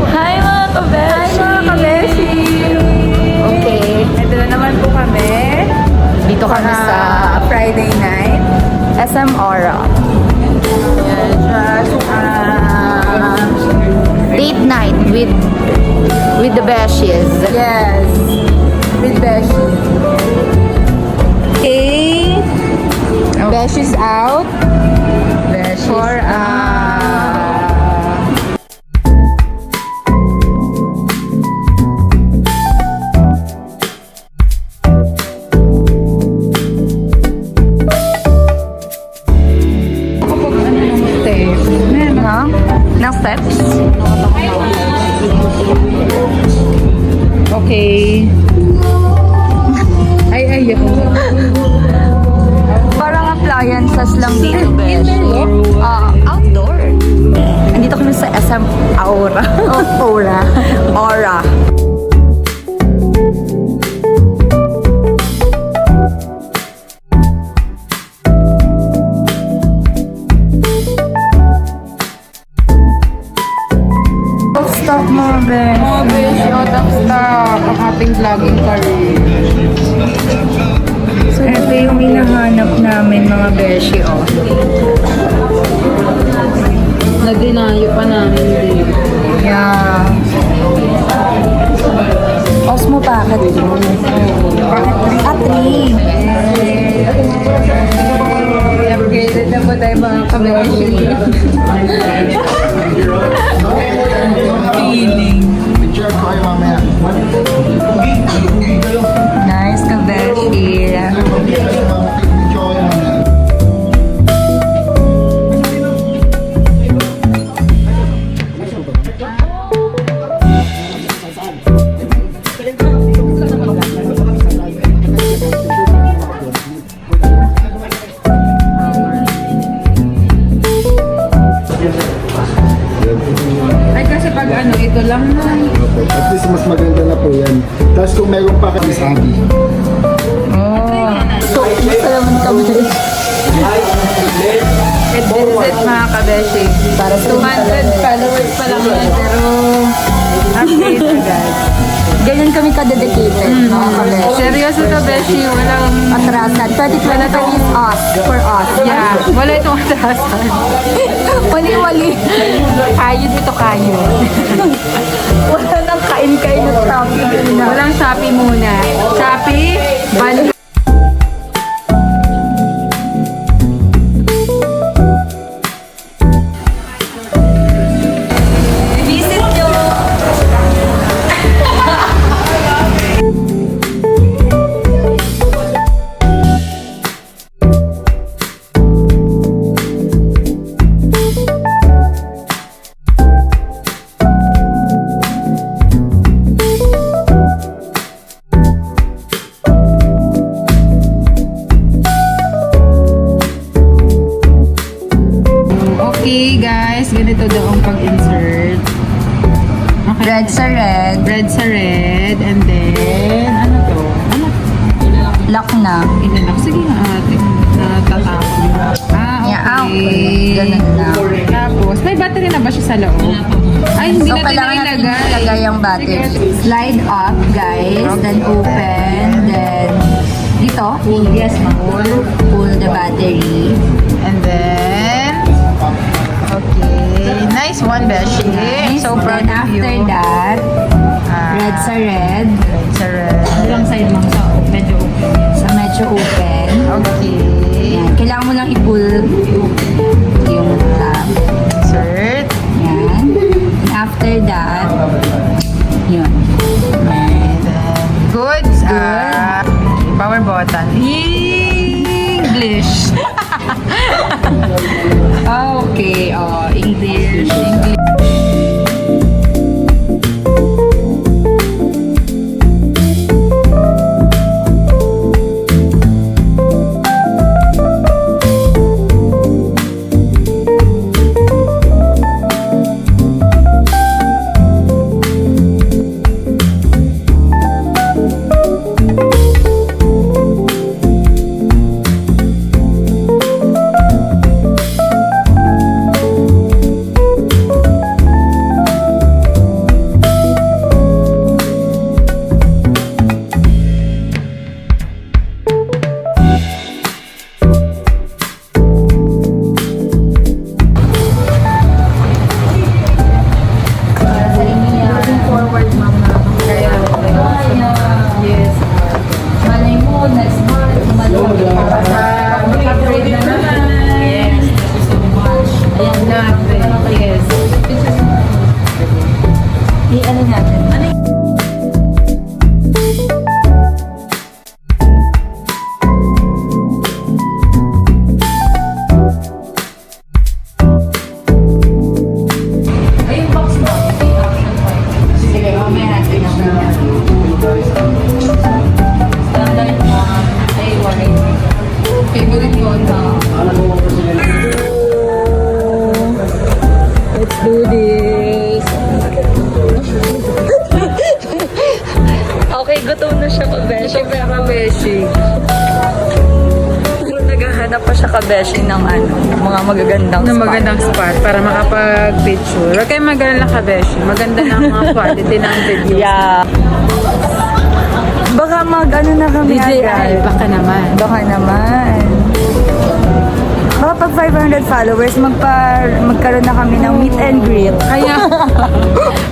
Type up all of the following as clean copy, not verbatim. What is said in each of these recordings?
Hi mga kabeshi! Hi mga kabeshi! Okay. Ito na naman po kami. Dito kami sa Friday night. SM Aura. Yan, just Date night with the beshies. yes, with Beshi. Okay. Beshi's out. Beshies. For Ha? Ng steps? okay. Ay, Parang appliances lang dito, besh. Indoor? Outdoor. Andito kami sa SM Aura. Aura. Aura. Stock mga besh. Mga besh, out of stock ang ating vlogging career. So, ito yung hinahanap namin mga beshi, oh. Nagdinayo pa namin din. Yeah. Osmo packet. Ah, 3. Upgraded na po tayo mga kabeshi. Feeling. Picture ko kayo mamaya. Nice kabeshi. Picture ko kayo mamaya. Ay, kasi pag ano, ito lang na. At least mas maganda na po yan. Tapos kung meron pa kayo sabi. Oh. So, gusto naman kami. Visit mga kabeshi. Para sa 200 followers pa lang yan, pero update agad. Ganyan kami ka-dedicated, mga kabeshi. Seryoso to, beshi. Walang... Atrasan. 2023 is us. For us. Yeah, wala itong atrasan. Wali-wali. Kayo dito, kayo. Wala nang kain-kain na traffic na. Walang Shopee muna. Shopee, balik. Visit nyo! Okay, guys. Ganito daw ang pag-insert. Okay. Red sa red. Red sa red. And then, ano to? Ano? Lock na. Inalak. Sige nga ate. Natatapon. Yeah, okay. Ganun lang. Tapos, may battery na ba siya sa loob? Ay, hindi So, natin kailangan natin nailagay. ilagay yung battery. Slide up, guys. Then open. Then, dito. Yes, pull the battery. And then, okay. Nice one, Beshi. Nice. So proud Then of you. after that, red sa red. Red sa red. Lang side mo sa medyo open. Sa medyo open. Okay. Yan. Kailangan mo lang i-pull yung tab. Insert. Yan. And after that, yun. And then, goods. Power button. English. Okay. Oh, English. English. I-ano natin. Ano yung... Ay, yung box mo. Sige, mamaya natin na siya. Standard na. Ay, worry. Favorite ko na. Let's do this. Okay, gutom na siya kabeshi. Kabeshi. Naghahanap pa siya kabeshi ng ano, mga magagandang Na spot. magandang spot para makapag-picture. Huwag kayong mag-alala ka, Beshi. Maganda na ang mga quality ng video. Yeah. Baka mag-ano na kami DJI, agad. baka naman. Baka naman. Baka pag 500 followers, magkaroon na kami ng meet and greet. Kaya,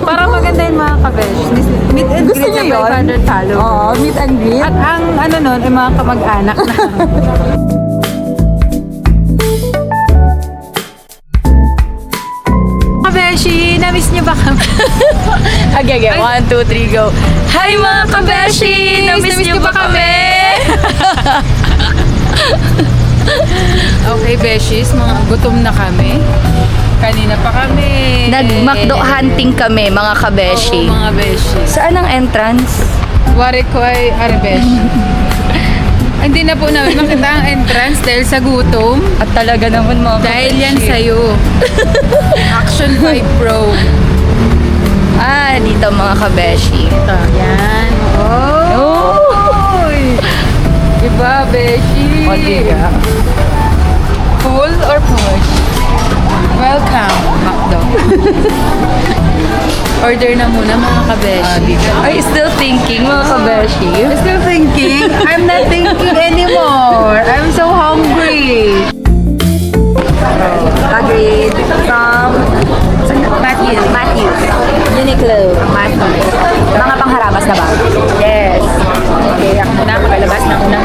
para maganda yung mga kabesh. Meet and Gusto greet sa niyo yun? 500 followers. Oo, meet and greet. At ang ano nun, ay mga kamag-anak na. Kabeshi, na-miss niyo ba kami? Okay, 1, 2, 3, go. Hi mga kabeshi! Na-miss niyo ba kami? Okay, Beshies, mga gutom na kami. Kanina pa kami. Nag-McDo hunting kami, mga kabeshi. Oo, mga Beshies. Saan ang entrance? Warikoy Arbesh. Hindi na po namin makita ang entrance dahil sa gutom. At talaga naman mga Dahil yan kabeshi. sa'yo. Action 5 Pro. Ah, dito mga kabeshi. Ito, yan. Oh! Iba, Beshi. O, diga. Pull or push? Welcome, McDo. Order na muna mga kabeshi. Are you still thinking mga kabeshi? I'm still thinking. I'm not thinking anymore. I'm so hungry. Agreed. From Matthews. Uniqlo. Matthews. Mga pangharabas na ba? Yes. Okay, ako muna. Kakalabas na una.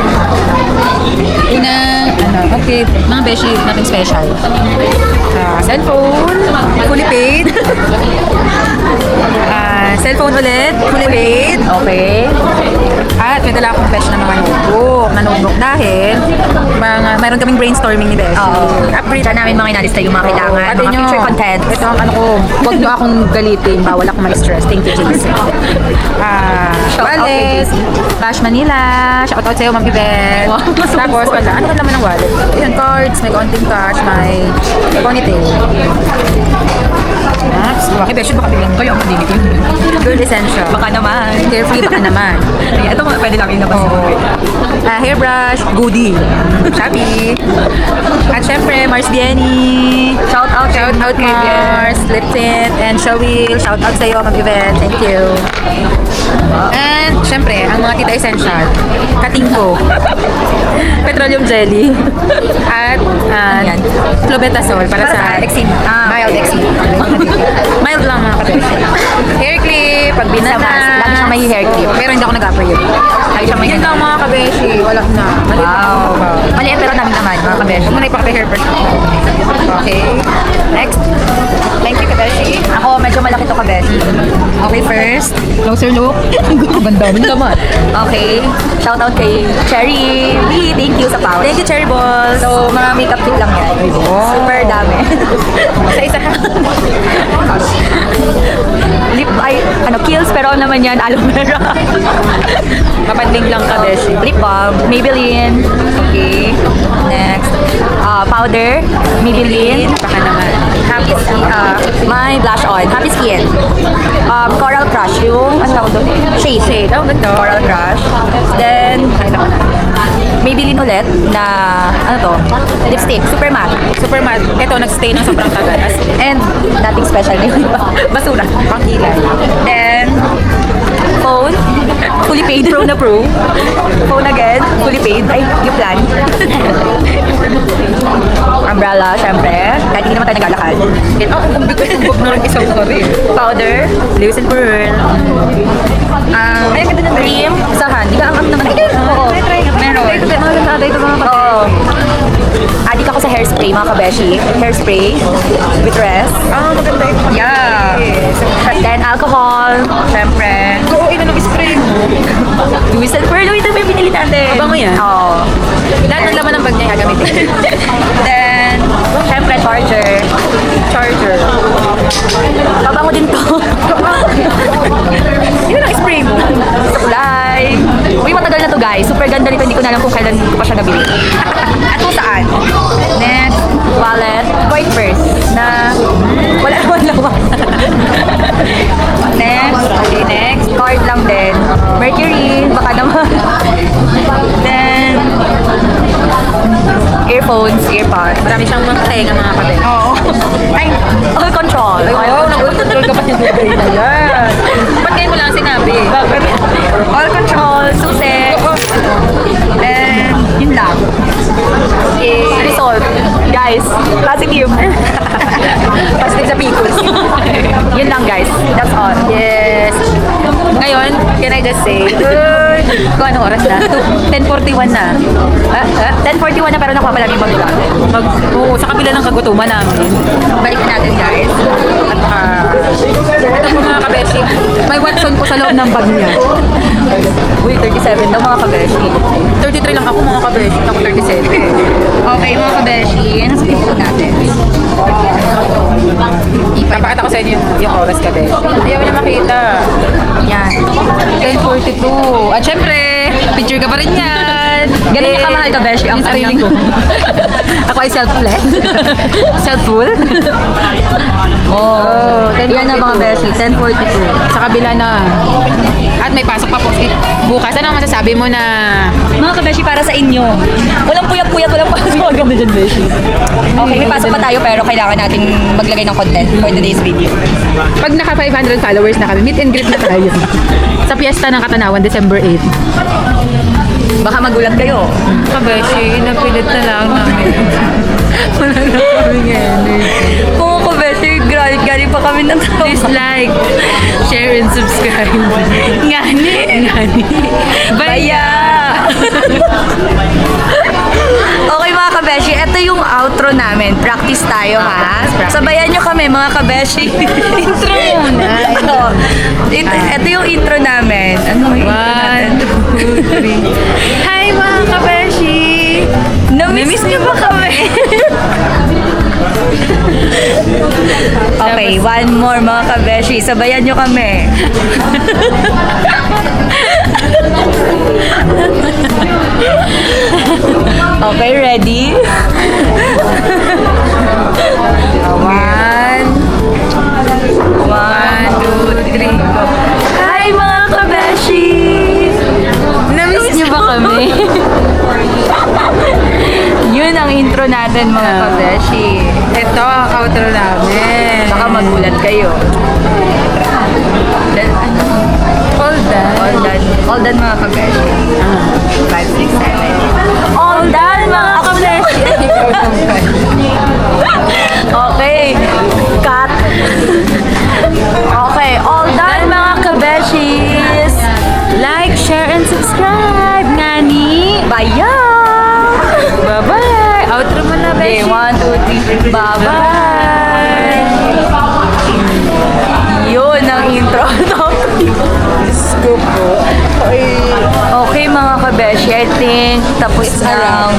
Unang, okay, mga beshi, nothing special. Cellphone, fully paid. Cellphone ulit, fully paid. Okay. At may dala akong flash na mga notebook. Na notebook dahil mayroon kaming brainstorming ni Beshi. Oo. Upgrade na namin mga inalista yung mga kailangan, Ate mga nyo, future content. Ito ang ano ko, huwag nyo akong galitin. Bawal ako ma-stress. Thank you, JC. Shout out kay Wallet, JC. Cash Manila. Shout out sa'yo, Ma'am Yvette. Tapos wala. Ano ba naman ang wallet? Ayan, cards, may konting cash, may ponytail. Maps. Okay, Beshi, baka biglang kayo ang madinito. Girl essential. Baka naman. Carefree, baka naman. Ito mga pwede lang yung Hairbrush, Goody. Shopee. At syempre, Mars Bieni. Shout out Shout out kay Mars, Lip Tint, and Shawil. Shout out sa'yo, Ma'am Yvette. Thank you. And syempre, ang mga tita essential. Katingko. Petroleum jelly. At Yan. clobetasol para sa eczema. mild eczema. Mild lang mga kabeshi. Hair clip, pag binata. Lagi siyang may hair clip. Pero hindi ako nag-upgrade. Lagi siyang may Yan lang mga kabeshi. Wala na. Maliit na Wow. ako. Maliit pero namin naman, mga kabeshi. Huwag mo na ipaka-hair brush. Okay. Next. Thank you, kabeshi. Ako, medyo malaki to kabeshi. Okay, first. Closer look. Ganda mo naman. Okay. Shout out kay Cherry. Thank you sa power. Thank you, Cherry Balls. So, mga makeup kit lang yan. Super dami. Isa-isa. Lip, ay, ano, Kills, pero naman yan, aloe vera. Mapadling lang, kabeshi. Lip balm, Maybelline. Okay. Next. Powder, Maybelline. Baka naman. Happy Skin. My blush on. Happy Skin. Coral Crush. Yung, ano tawag doon? Shade. Shade. Oh, ganda. Coral Crush. Then, Maybelline ulit na, ano to? Lipstick. Super matte. Super matte. Ito, nagstay ng sobrang tagal. And, nothing special. Basura. Pangkilay. Then, phone. Fully paid. Pro na pro. Phone again. Fully paid. Ay, yung plan. Umbrella, syempre. Kahit hindi naman tayo naglalakad. Kung bigay-tubog na rin isang gabi. Powder. Lewis and Pearl. Ay, ganda ng Cream. Isahan. Di ka ang naman. Oo. Meron. Oo. Adik ako sa hairspray, mga kabeshi. Hairspray with rest. Maganda ito. Yeah. Then, alcohol, syempre. Oo, ina ng spray mo. Louis and Pearl, ito may pinili natin. Mabango yan? Oo. Lahat ng laman ng bag niya gagamitin. Then, syempre, charger. Charger. Mabango din to. Ina ng spray mo. Supply. Uy, matagal na to guys. Super ganda nito. Hindi ko na alam kung kailan ko pa siya nabili. At kung saan. Next, wallet. White purse. Na wala naman lawan. Next. Okay, next. Card lang din. Mercury. Baka naman. Then, earphones, earpods. Marami siyang mga tenga mga kabe. Oo. Ay, all control. Ayaw, nag-control ka pa yung bibay na yan. Ba't ngayon mo lang sinabi? Bakit? All control, susi. And, yun lang. Okay. Result. Guys, classic you. Pastig sa picos. Yun lang guys. That's all. Yes. Ngayon, can I just say, kung anong oras na? 10:41 na. 10:41 na pero nakuha pa lang yung bag natin. Oo, sa kabila ng kagutuman namin. Balik natin guys. Ito po mga kabeshi. May Watson po sa loob ng bag niya. Uy, 37 daw mga kabeshi. 33 lang ako mga kabeshi. Ako 37. Okay mga kabeshi. Ano sa pipili natin? Ipapakita ko sa inyo yung oras kabeshi. Ayaw niya makita. Yan. 10:42. At syempre, picture ka pa rin yan. Ganun yung kamahal kabeshi ang sarili ko. Ako ay self-less. Self-full. Oh, yan na mga beshi. 10:42. Sa kabila na. At may pasok pa po. Bukas, ano ang masasabi mo na Mga kabeshi, para sa inyo. Walang puyat-puyat, walang pasok. Maganda dyan, beshi. Okay, may pasok pa tayo pero kailangan nating maglagay ng content for today's video. pag naka 500 followers na kami, meet and greet na tayo. Sa piyesta ng Katanawan, December 8. Baka magulat kayo. Kabeshi, inapilit na lang namin. Wala na kami energy. Kung kabeshi, galing pa kami ng trabaho. Please like, share, and subscribe. Ngani. Ngani. Baya! Okay mga kabeshi, ito yung outro namin. Practice tayo ha. Sabayan nyo kami mga kabeshi. Intro muna. Ito yung intro namin. Ano yung intro natin? 1, 2, 3. Hi mga kabeshi! Namiss nyo ba kami? Okay, one more mga kabeshi. Sabayan nyo kami. Okay, ready? 1, 2, 3, go. Hi mga kabeshi! Namiss nyo ba kami? Yun ang intro natin mga kabeshi. Ito ang outro namin. Baka magulat kayo. Then, ano? All done. All done. All done mga kabeshi. 5, 6, 7. All done mga kabeshi. Okay. Cut. Okay. All done mga kabeshis. Like, share, and subscribe. Ngani. Bye! Bye-bye. Outro mo na, Okay, Beshi. 1, 2, 3. Bye-bye! Yun ang intro. Scoop po. Okay mga kabeshi, I think tapos na ang